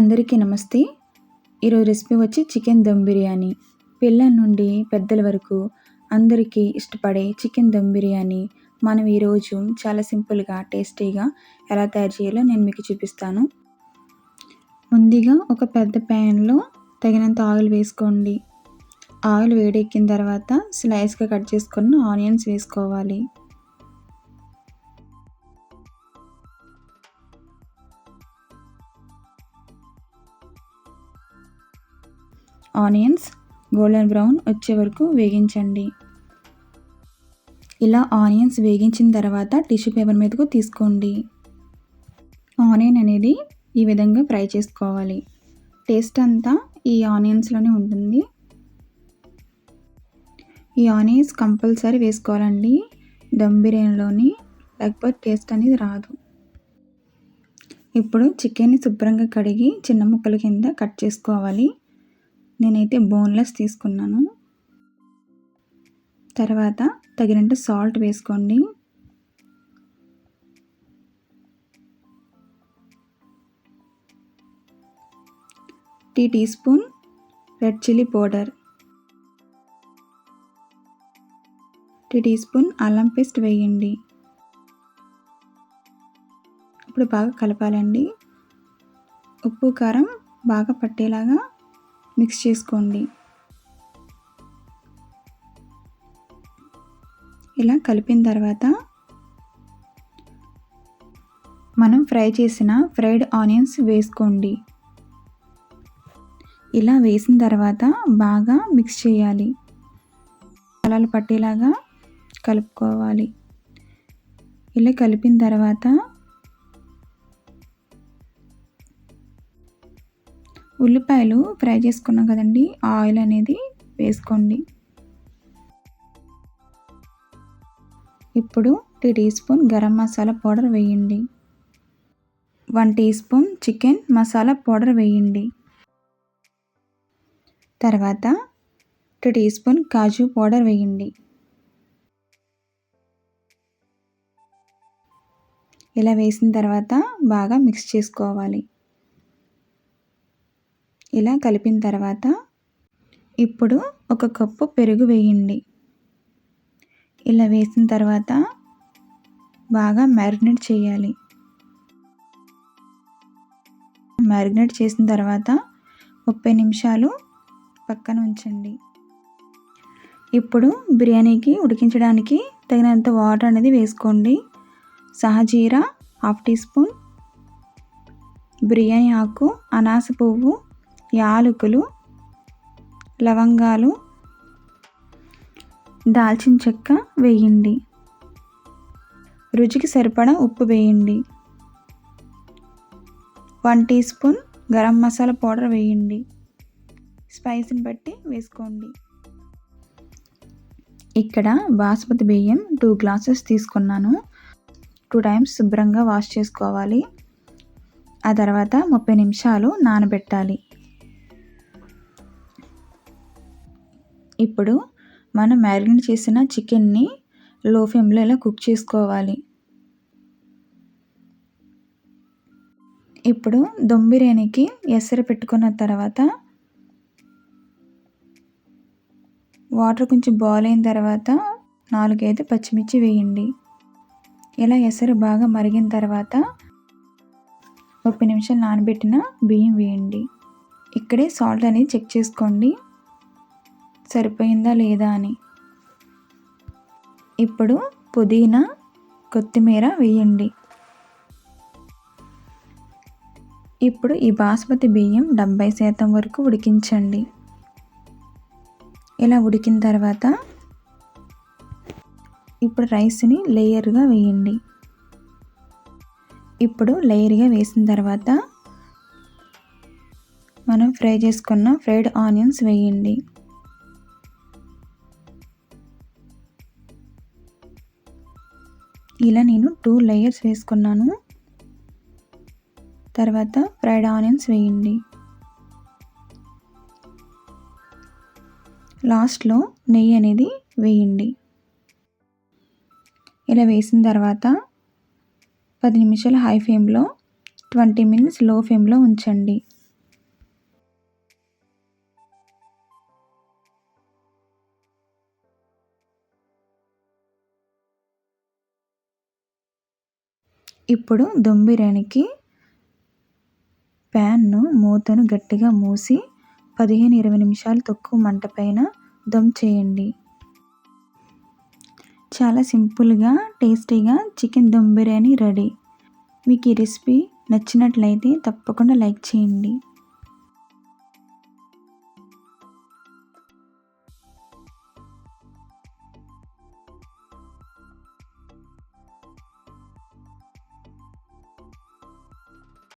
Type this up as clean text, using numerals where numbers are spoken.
అందరికీ నమస్తే. ఈరోజు రెసిపీ వచ్చి చికెన్ దమ్ బిర్యానీ. పిల్లల నుండి పెద్దల వరకు అందరికీ ఇష్టపడే చికెన్ దమ్ బిర్యానీ మనం ఈరోజు చాలా సింపుల్గా టేస్టీగా ఎలా తయారు చేయాలో నేను మీకు చూపిస్తాను. ముందుగా ఒక పెద్ద ప్యాన్లో తగినంత ఆయిల్ వేసుకోండి. ఆయిల్ వేడెక్కిన తర్వాత స్లైస్గా కట్ చేసుకున్న ఆనియన్స్ వేసుకోవాలి. ఆనియన్స్ గోల్డెన్ బ్రౌన్ వచ్చే వరకు వేగించండి. ఇలా ఆనియన్స్ వేగించిన తర్వాత టిష్యూ పేపర్ మీదకు తీసుకోండి. ఆనియన్ అనేది ఈ విధంగా ఫ్రై చేసుకోవాలి. టేస్ట్ అంతా ఈ ఆనియన్స్లోనే ఉంటుంది. ఈ ఆనియన్స్ కంపల్సరీ వేసుకోవాలండి దమ్ బిర్యానీలోని, లేకపోతే టేస్ట్ అనేది రాదు. ఇప్పుడు చికెన్ని శుభ్రంగా కడిగి చిన్న ముక్కల కింద కట్ చేసుకోవాలి. నేనైతే బోన్లెస్ తీసుకున్నాను. తర్వాత తగినంత సాల్ట్ వేసుకోండి. Teaspoon red chilli powder, teaspoon అల్లం పేస్ట్ వేయండి. ఇప్పుడు బాగా కలపాలండి. ఉప్పు కారం బాగా పట్టేలాగా మిక్స్ చేసుకోండి. ఇలా కలిపిన తర్వాత మనం ఫ్రై చేసిన ఫ్రైడ్ ఆనియన్స్ వేసుకోండి. ఇలా వేసిన తర్వాత బాగా మిక్స్ చేయాలి. మసాలాలు పట్టేలాగా కలుపుకోవాలి. ఇలా కలిపిన తర్వాత ఉల్లిపాయలు ఫ్రై చేసుకున్నాం కదండి, ఆయిల్ అనేది వేసుకోండి. ఇప్పుడు teaspoon garam masala powder వేయండి. 1 teaspoon chicken masala powder వేయండి. తర్వాత టీ స్పూన్ కాజు పౌడర్ వేయండి. ఇలా వేసిన తర్వాత బాగా మిక్స్ చేసుకోవాలి. ఇలా కలిపిన తర్వాత ఇప్పుడు 1 కప్పు పెరుగు వేయండి. ఇలా వేసిన తర్వాత బాగా మ్యారినేట్ చేయాలి. మ్యారినేట్ చేసిన తర్వాత 30 నిమిషాలు పక్కన ఉంచండి. ఇప్పుడు బిర్యానీకి ఉడికించడానికి తగినంత వాటర్ అనేది వేసుకోండి. సహజీరా 1/2 టీ స్పూన్, బిర్యానీ ఆకు, అనాస పువ్వు, యాలకులు, లవంగాలు, దాల్చిన చెక్క వేయండి. రుచికి సరిపడా ఉప్పు వేయండి. 1 teaspoon garam masala powder వేయండి. స్పైస్ని బట్టి వేసుకోండి. ఇక్కడ బాస్మతి బియ్యం 2 గ్లాసెస్ తీసుకున్నాను. 2 టైమ్స్ శుభ్రంగా వాష్ చేసుకోవాలి. ఆ తర్వాత 30 నిమిషాలు నానబెట్టాలి. ఇప్పుడు మనం మ్యారినేట్ చేసిన చికెన్ని లో ఫ్లేమ్లో ఇలా కుక్ చేసుకోవాలి. ఇప్పుడు దమ్ బిర్యానీకి ఎసరు పెట్టుకున్న తర్వాత వాటర్ కొంచెం బాయిల్ అయిన తర్వాత 4-5 పచ్చిమిర్చి వేయండి. ఇలా ఎసరు బాగా మరిగిన తర్వాత 30 నిమిషాలు నానబెట్టిన బియ్యం వేయండి. ఇక్కడే సాల్ట్ అనేది చెక్ చేసుకోండి, సరిపోయిందా లేదా అని. ఇప్పుడు పుదీనా, కొత్తిమీర వేయండి. ఇప్పుడు ఈ బాస్మతి బియ్యం 70% వరకు ఉడికించండి. ఇలా ఉడికిన తర్వాత ఇప్పుడు రైస్ని లేయర్గా వేయండి. ఇప్పుడు లేయర్గా వేసిన తర్వాత మనం ఫ్రై చేసుకున్న ఫ్రైడ్ ఆనియన్స్ వేయండి. ఇలా నేను 2 లేయర్స్ వేసుకున్నాను. తర్వాత ఫ్రైడ్ ఆనియన్స్ వేయండి. లాస్ట్లో నెయ్యి అనేది వేయండి. ఇలా వేసిన తర్వాత 10 నిమిషాలు హై ఫ్లేమ్లో, 20 మినిట్స్ లో ఫ్లేమ్లో ఉంచండి. ఇప్పుడు దమ్ బిర్యానీకి ప్యాన్ను మూతను గట్టిగా మూసి 15-20 నిమిషాలు తక్కువ మంట పైన దమ్ చేయండి. చాలా సింపుల్గా టేస్టీగా చికెన్ దమ్ బిర్యానీ రెడీ. మీకు ఈ రెసిపీ నచ్చినట్లయితే తప్పకుండా లైక్ చేయండి.